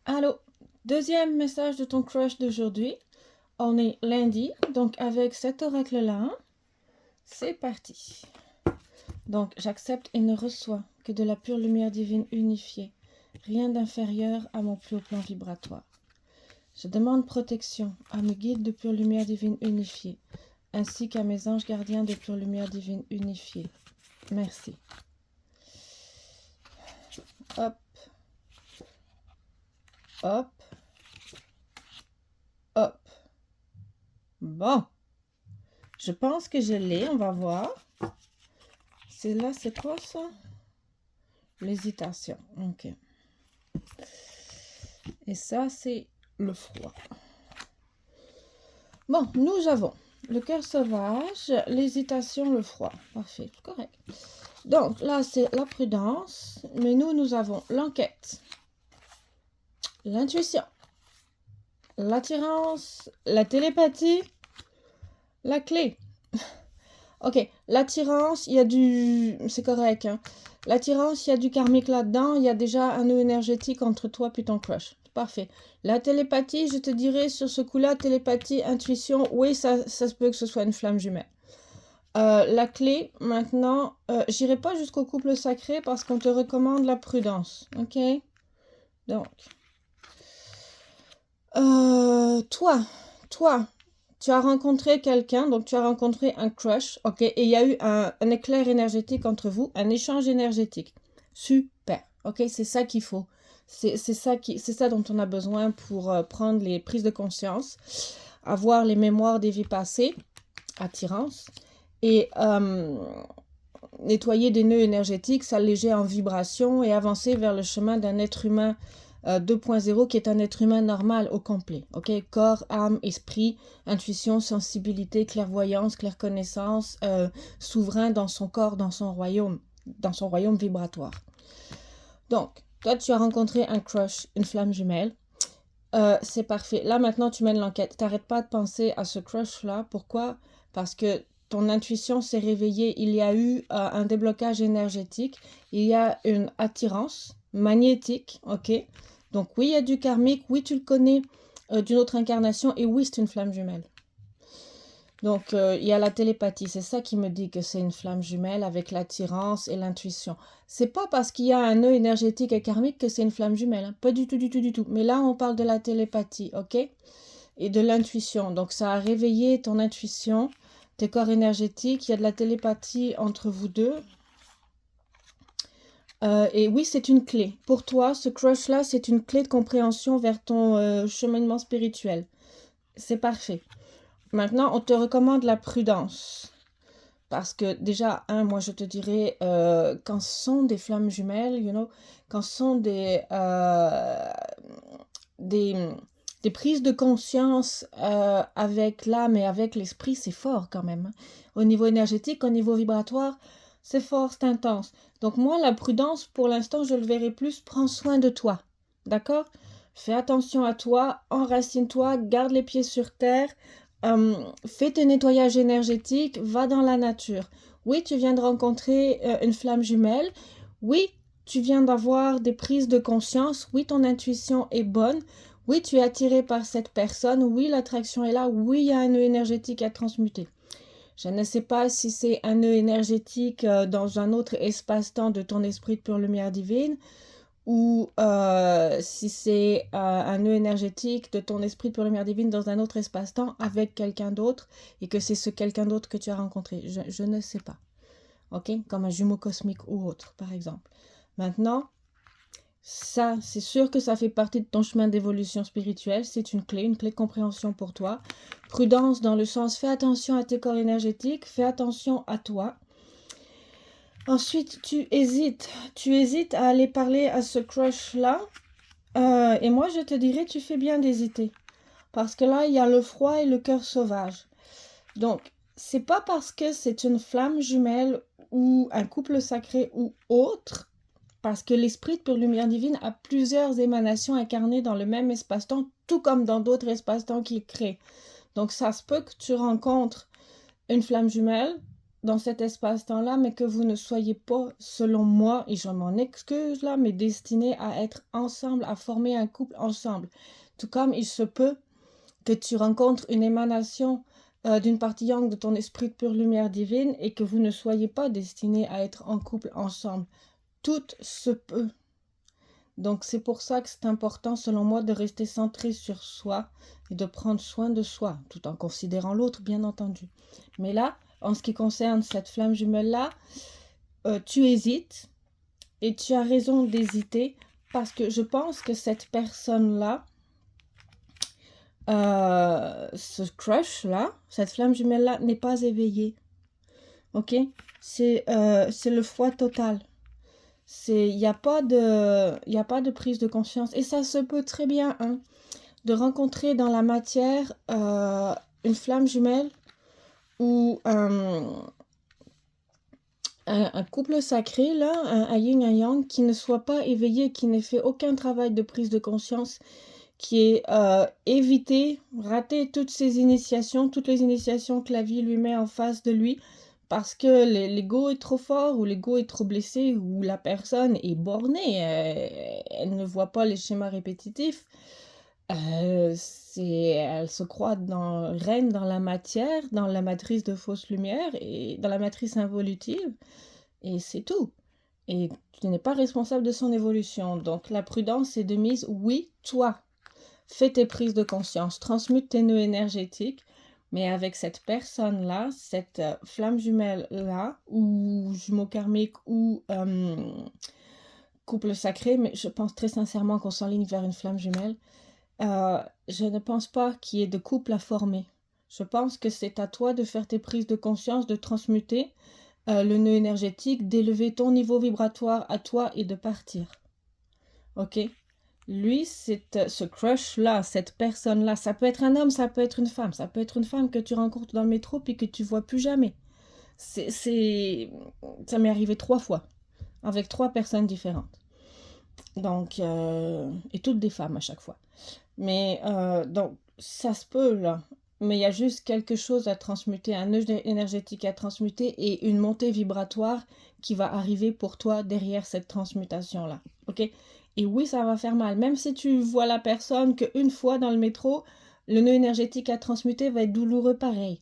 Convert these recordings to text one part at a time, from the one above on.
Allô, deuxième message de ton crush d'aujourd'hui. On est lundi, donc avec cet oracle-là, c'est parti. Donc j'accepte et ne reçois que de la pure lumière divine unifiée, rien d'inférieur à mon plus haut plan vibratoire. Je demande protection à mes guides de pure lumière divine unifiée, ainsi qu'à mes anges gardiens de pure lumière divine unifiée. Merci. Hop, hop, hop. Bon, je pense que je l'ai, on va voir. C'est là, c'est quoi ça? L'hésitation, ok. Et ça, c'est le froid. Bon, nous avons le cœur sauvage, l'hésitation, le froid. Parfait, correct. Donc, là, c'est la prudence. Mais nous avons l'enquête, l'intuition, l'attirance, la télépathie, la clé. Ok, l'attirance, il y a du... C'est correct, hein. L'attirance, il y a du karmique là-dedans. Il y a déjà un nœud énergétique entre toi et ton crush. Parfait. La télépathie, je te dirais sur ce coup-là, télépathie, intuition, oui, ça se peut que ce soit une flamme jumelle. La clé, maintenant, j'irai pas jusqu'au couple sacré parce qu'on te recommande la prudence. Ok? Donc, toi, tu as rencontré quelqu'un, donc tu as rencontré un crush, ok? Et il y a eu un éclair énergétique entre vous, un échange énergétique. Super, ok? C'est ça qu'il faut. C'est ça dont on a besoin pour prendre les prises de conscience, avoir les mémoires des vies passées, attirance, et nettoyer des nœuds énergétiques, s'alléger en vibration et avancer vers le chemin d'un être humain 2.0 qui est un être humain normal au complet. Ok, corps, âme, esprit, intuition, sensibilité, clairvoyance, clairconnaissance, souverain dans son corps, dans son royaume vibratoire. Donc, toi, tu as rencontré un crush, une flamme jumelle. C'est parfait. Là, maintenant, tu mènes l'enquête. T'arrêtes pas de penser à ce crush-là. Pourquoi? Parce que ton intuition s'est réveillée. Il y a eu un déblocage énergétique. Il y a une attirance magnétique. Ok? Donc, oui, il y a du karmique. Oui, tu le connais d'une autre incarnation. Et oui, c'est une flamme jumelle. Donc, il y a la télépathie. C'est ça qui me dit que c'est une flamme jumelle avec l'attirance et l'intuition. C'est pas parce qu'il y a un nœud énergétique et karmique que c'est une flamme jumelle. Hein. Pas du tout, du tout, du tout. Mais là, on parle de la télépathie, ok? Et de l'intuition. Donc, ça a réveillé ton intuition, tes corps énergétiques. Il y a de la télépathie entre vous deux. Et oui, c'est une clé. Pour toi, ce crush-là, c'est une clé de compréhension vers ton cheminement spirituel. C'est parfait. Maintenant, on te recommande la prudence. Parce que déjà, moi je te dirais, quand ce sont des flammes jumelles, quand ce sont des prises de conscience avec l'âme et avec l'esprit, c'est fort quand même. Hein. Au niveau énergétique, au niveau vibratoire, c'est fort, c'est intense. Donc moi, la prudence, pour l'instant, je le verrai plus, prends soin de toi. D'accord? Fais attention à toi, enracine-toi, garde les pieds sur terre. Fais tes nettoyages énergétiques, va dans la nature. Oui, tu viens de rencontrer une flamme jumelle. Oui, tu viens d'avoir des prises de conscience. Oui, ton intuition est bonne. Oui, tu es attiré par cette personne. Oui, l'attraction est là. Oui, il y a un nœud énergétique à transmuter. Je ne sais pas si c'est un nœud énergétique dans un autre espace-temps de ton esprit de pure lumière divine ou si c'est un nœud énergétique de ton esprit de pure lumière divine dans un autre espace-temps avec quelqu'un d'autre et que c'est ce quelqu'un d'autre que tu as rencontré. Je ne sais pas. Ok? Comme un jumeau cosmique ou autre, par exemple. Maintenant, ça, c'est sûr que ça fait partie de ton chemin d'évolution spirituelle. C'est une clé de compréhension pour toi. Prudence dans le sens, fais attention à tes corps énergétiques, fais attention à toi. Ensuite, tu hésites à aller parler à ce crush-là. Et moi, je te dirais, tu fais bien d'hésiter. Parce que là, il y a le froid et le cœur sauvage. Donc, c'est pas parce que c'est une flamme jumelle ou un couple sacré ou autre, parce que l'esprit de pure lumière divine a plusieurs émanations incarnées dans le même espace-temps, tout comme dans d'autres espaces-temps qu'il crée. Donc, ça se peut que tu rencontres une flamme jumelle dans cet espace-temps-là, mais que vous ne soyez pas, selon moi, et je m'en excuse là, mais destinés à être ensemble, à former un couple ensemble. Tout comme il se peut que tu rencontres une émanation d'une partie yang de ton esprit de pure lumière divine et que vous ne soyez pas destinés à être en couple ensemble. Tout se peut. Donc c'est pour ça que c'est important, selon moi, de rester centré sur soi et de prendre soin de soi, tout en considérant l'autre, bien entendu. Mais là, en ce qui concerne cette flamme jumelle-là, tu hésites et tu as raison d'hésiter parce que je pense que cette personne-là, ce crush-là, cette flamme jumelle-là n'est pas éveillée. Ok? C'est le foie total. Il n'y a pas de prise de conscience. Et ça se peut très bien hein, de rencontrer dans la matière une flamme jumelle ou un couple sacré, là, un yin, un yang, qui ne soit pas éveillé, qui n'ait fait aucun travail de prise de conscience, qui ait évité, raté toutes les initiations que la vie lui met en face de lui, parce que l'ego est trop fort, ou l'ego est trop blessé, ou la personne est bornée, elle ne voit pas les schémas répétitifs, elle se croit reine dans la matière, dans la matrice de fausse lumière, et dans la matrice involutive, et c'est tout. Et tu n'es pas responsable de son évolution. Donc la prudence est de mise, oui, toi, fais tes prises de conscience, transmute tes nœuds énergétiques, mais avec cette personne-là, cette flamme jumelle-là, ou jumeau karmique, ou couple sacré, mais je pense très sincèrement qu'on s'enligne vers une flamme jumelle, je ne pense pas qu'il y ait de couple à former. Je pense que c'est à toi de faire tes prises de conscience, de transmuter le nœud énergétique, d'élever ton niveau vibratoire à toi et de partir. Ok? Lui, ce crush-là, cette personne-là, ça peut être un homme, ça peut être une femme. Ça peut être une femme que tu rencontres dans le métro puis que tu vois plus jamais. Ça m'est arrivé 3 fois, avec 3 personnes différentes. Donc, et toutes des femmes à chaque fois. Mais, donc, ça se peut, là. Mais il y a juste quelque chose à transmuter, un nœud énergétique à transmuter et une montée vibratoire qui va arriver pour toi derrière cette transmutation-là. Ok? Et oui, ça va faire mal. Même si tu vois la personne qu'une fois dans le métro, le nœud énergétique à transmuter va être douloureux pareil.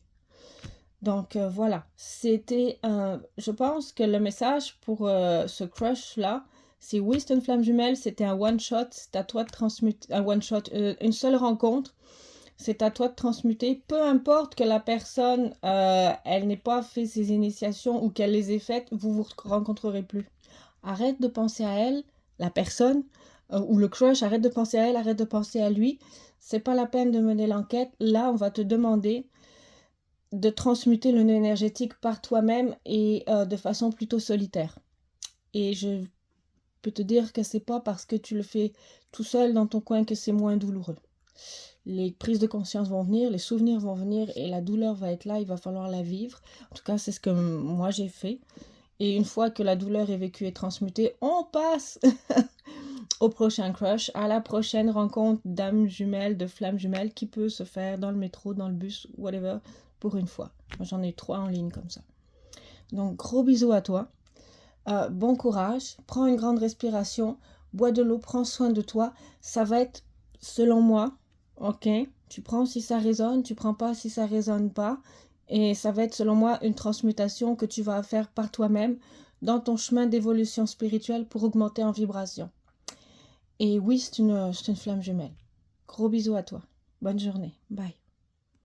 Donc voilà, je pense que le message pour ce crush-là, c'est oui, c'est une flamme jumelle, c'était un one-shot, c'est à toi de transmuter, un one-shot, une seule rencontre, c'est à toi de transmuter, peu importe que la personne, elle n'ait pas fait ses initiations ou qu'elle les ait faites, vous vous rencontrerez plus. Arrête de penser à elle, la personne, ou le crush, arrête de penser à elle, arrête de penser à lui. C'est pas la peine de mener l'enquête. Là, on va te demander de transmuter le nœud énergétique par toi-même et de façon plutôt solitaire. Et je peux te dire que c'est pas parce que tu le fais tout seul dans ton coin que c'est moins douloureux. Les prises de conscience vont venir, les souvenirs vont venir et la douleur va être là, il va falloir la vivre. En tout cas, c'est ce que moi j'ai fait. Et une fois que la douleur est vécue et transmutée, on passe au prochain crush, à la prochaine rencontre d'âme jumelle, de flamme jumelle qui peut se faire dans le métro, dans le bus, whatever, pour une fois. Moi, j'en ai 3 en ligne comme ça. Donc, gros bisous à toi. Bon courage. Prends une grande respiration. Bois de l'eau. Prends soin de toi. Ça va être, selon moi, ok, tu prends si ça résonne, tu prends pas si ça résonne pas. Et ça va être, selon moi, une transmutation que tu vas faire par toi-même dans ton chemin d'évolution spirituelle pour augmenter en vibration. Et oui, c'est une flamme jumelle. Gros bisous à toi. Bonne journée. Bye.